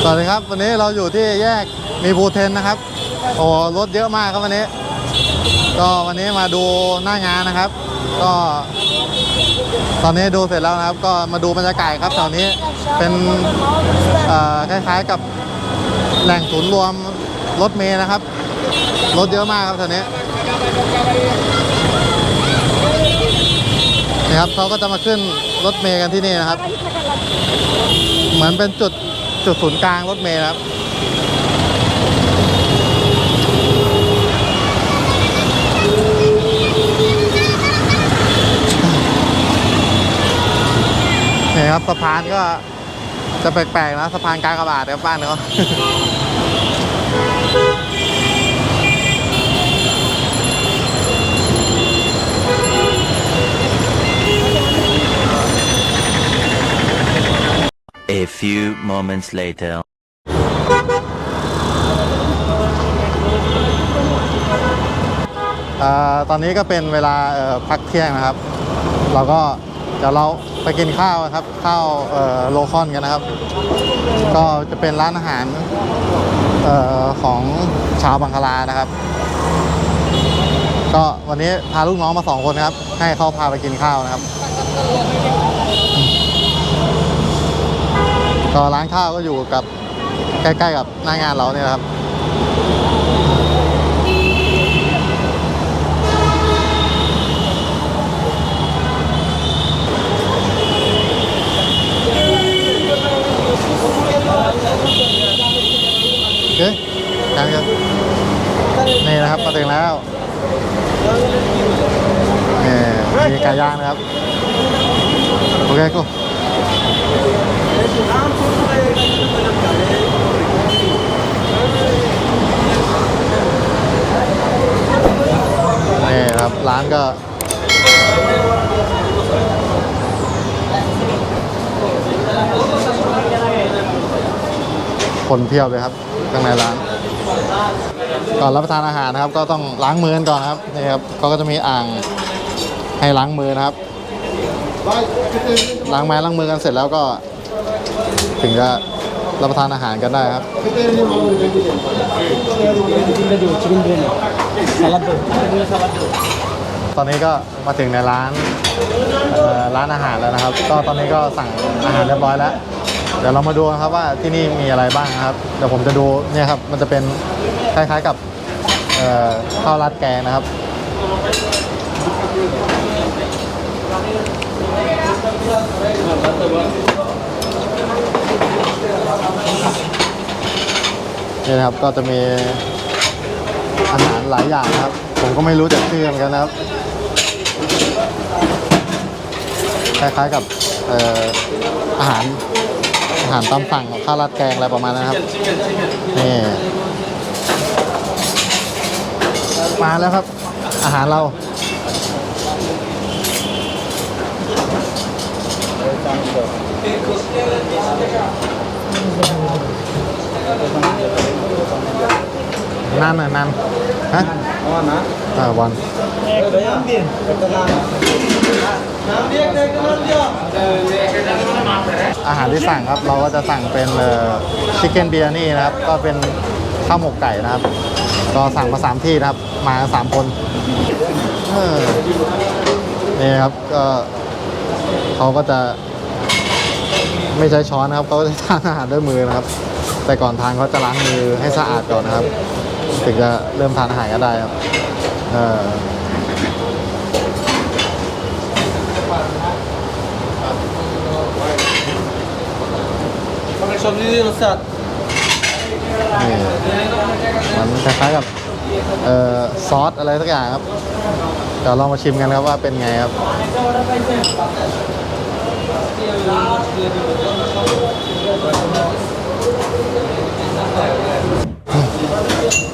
สวัสดีครับวันนี้เราอยู่ที่แยกมีภูเทนนะครับโอ้รถเยอะมากครับวันนี้ก็วันนี้มาดูหน้างานนะครับ ก็ตอนนี้ดูเสร็จแล้วนะครับก็มาดูบรรยากาศครับแถวนี้เป็นคล้ายๆกับแหล่งศูนย์รวมรถเมล์นะครับรถเยอะมากครับแถวนี้นี่ครับเขาก็จะมาขึ้นรถเมล์กันที่นี่นะครับเหมือนเป็นจุดศูนย์กลางรถเมล์ครับนี่ครับสะพานก็จะแปลกๆนะสะพานกากบาทครับบ้านเขาA few moments later. ตอนนี้ก็เป็นเวลาพักเที่ยงนะครับเราก็เดี๋ยวเราไปกินข้าวครับข้าวโลคอนกันนะครับก็จะเป็นร้านอาหารของชาวบังคลานะครับก็วันนี้พาลูกน้องมา2 คนครับให้เขาพาไปกินข้าวนะครับก็ร้านข้าวก็อยู่กับใกล้ๆกับหน้างานเราเนี่ยครับโอเคกันครับนี่นะครับมาถึงแล้วมีไก่ย่างนะครับโอเคกูนี่ครับร้านก็คนเพียบเลยครับข้างในร้านก่อนรับประทานอาหารนะครับก็ต้องล้างมือกันก่อนครับนี่ครับเขาก็จะมีอ่างให้ล้างมือนะครับล้างไม้ล้างมือกันเสร็จแล้วก็ถึงจะรับประทานอาหารกันได้ครับตอนนี้ก็มาถึงในร้านอาหารแล้วนะครับก็ตอนนี้ก็สั่งอาหารเรียบร้อยแล้วเดี๋ยวเรามาดูนะครับว่าที่นี่มีอะไรบ้างนะครับเดี๋ยวผมจะดูเนี่ยครับมันจะเป็นคล้ายๆกับข้าวราดแกงนะครับนี่นะครับก็จะมีอาหารหลายอย่างนะครับผมก็ไม่รู้จักชื่อเหมือนกันนะครับคล้ายๆกับอาหารตามสั่งข้าวราดแกงอะไรประมาณนั้นครับนี่มาแล้วครับอาหารเรานั่นฮะวันอาหารที่สั่งครับเราก็จะสั่งเป็นชิคเก้นเบียร์นี่นะครับก็เป็นข้าวหมกไก่นะครับก็สั่งมา3 ที่นะครับมา3 คนนี่ครับก็เขาก็จะไม่ใช้ช้อนนะครับเขาจะทานอาหารด้วยมือนะครับแต่ก่อนทานเขาจะล้างมือให้สะอาดก่อนนะครับถึงจะเริ่มทานอาหารก็ได้ครับนี่มันคล้ายๆกับซอสอะไรสักอย่างครับเดี๋ยวลองมาชิมกันครับว่าเป็นไงครับ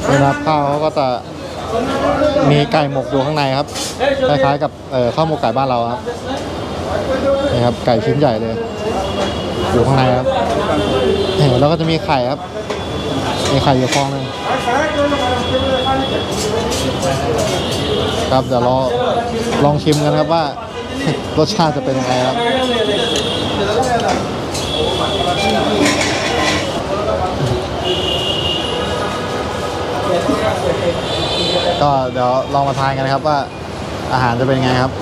นี่นะครับข้าวเขาก็จะมีไก่หมกอยู่ข้างในครับคล้ายๆกับข้าวหมกไก่บ้านเราครับนี่ครับไก่ชิ้นใหญ่เลยอยู่ข้างในครับแล้วก็จะมีไข่ครับมีไข่อยู่ฟองนึงครับเดี๋ยวเราลองชิมกันครับว่ารสชาติจะเป็นยังไงครับ ก็เดี๋ยวลองมาทานกันนะครับว่าอาหารจะเป็นไงครับ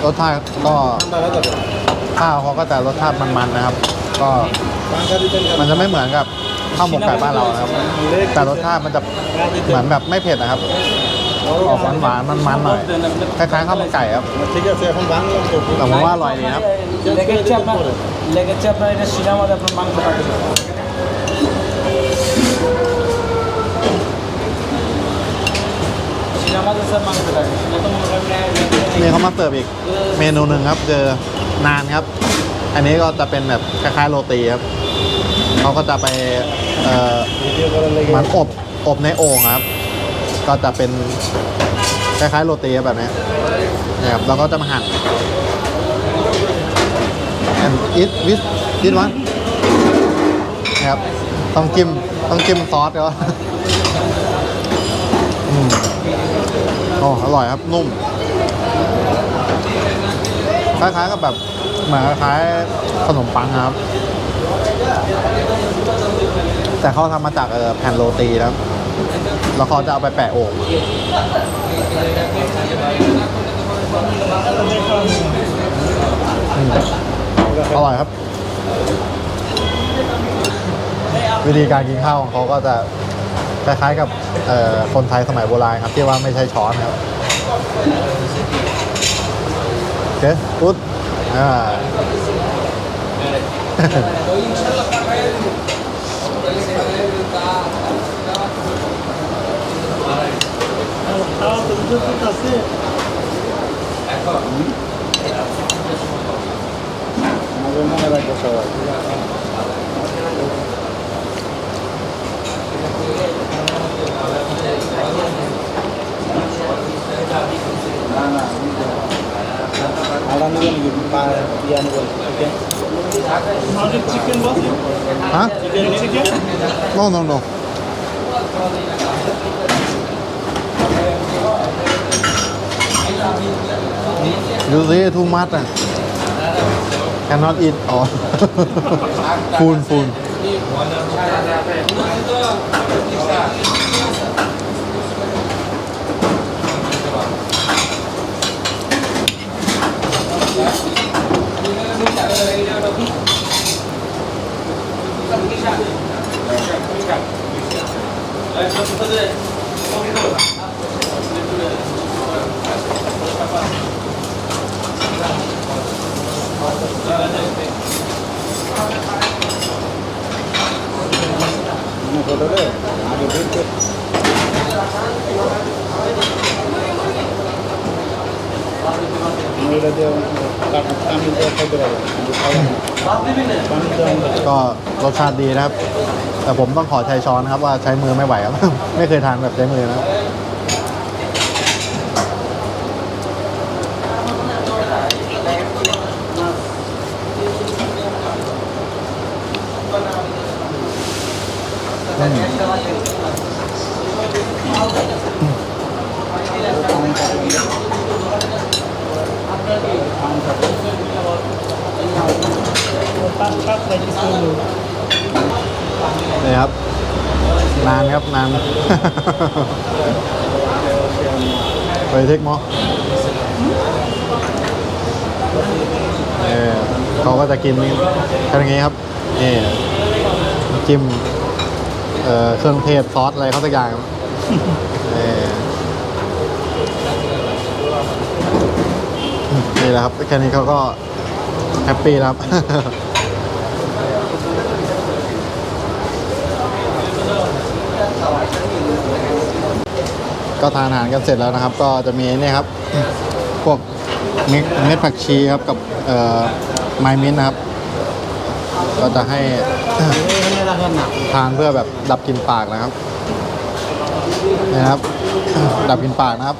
รสชาติก็ข้าวเขาก็แต่รสชาติมันๆนะครับ ก็มันจะไม่เหมือนกับข้าวหมกไก่บ้านเรานะครับ แต่รสชาติมันจะเหมือนแบบไม่เผ็ดนะครับออกหวานๆมันๆหน่อยคล้ายๆข้าวหมกไก่ครับแต่ผมว่าอร่อยดีครับ লেগেছে আপনার এটা সিনেমাতে আপনার মাংস কাটে সিনেমাতে স্যার মাংস কাটে সেটা তো মনে করেনนี่เขามาเสิร์ฟอีกเมนูหนึ่งครับเจอนานครับ อันนี้ก็จะเป็นแบบคล้ายๆโรตีครับเขาก็จะไปมันอบในโอ่งครับ ก็จะเป็นคล้ายๆโรตีแบบนี้นะครับแล้วก็จะมาหั่น and eat with this one นะครับต้องจิ้มซอสก็โอ้อร่อยครับนุ่มคล้ายๆกับแบบเหมือนคล้ายขนมปังครับแต่เขาทำมาจากแผ่นโรตีแล้วเขาจะเอาไปแปะโอ่งอร่อยครับวิธีการกินข้าวของเขาก็จะคล้ายๆกับคนไทยสมัยโบราณครับที่ว่าไม่ใช้ช้อนครับโอเคปุ๊บচিকেন বসฮะ chicken no you say too much cannot eat all fullก็รสชาติดีนะครับ แต่ผมต้องขอใช้ช้อนนะครับว่าใช้มือไม่ไหวครับ ไม่เคยทานแบบใช้มือนะครับนี่ครับนานครับนาน ไปเทคโมเขาก็จะกินแค่นี้ครับนี่จิ้มเครื่องเทศซอสอะไรเขาสักอย่างนี่แหละครับแค่นี้เขาก็แฮปปี้แล้วครับ ก็ทานอาหารกันเสร็จแล้วนะครับ ก็จะมีนี่ครับพวกเม็ดผักชีครับกับไมมิ้นนะครับ ก็จะให้ทานเพื่อแบบดับกลิ่นปากนะครับนี่นะครับ ดับกลิ่นปากนะครับ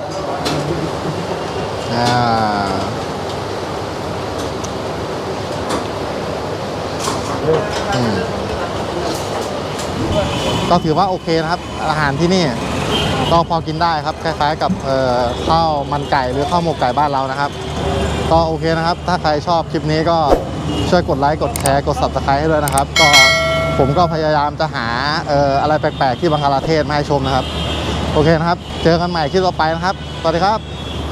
ก็ถือว่าโอเคนะครับอาหารที่นี่ ก็พอกินได้ครับคล้ายๆกับข้าวมันไก่หรือข้าวหมกไก่บ้านเรานะครับก็โอเคนะครับ ถ้าใครชอบคลิปนี้ก็ช่วยกดไลค์กดแชร์กด Subscribe ให้ด้วยนะครับก็ผมก็พยายามจะหาอะไรแปลกๆที่บังกลาเทศมาให้ชมนะครับโอเคนะครับเจอกันใหม่คลิปต่อไปนะครับสวัสดีครับ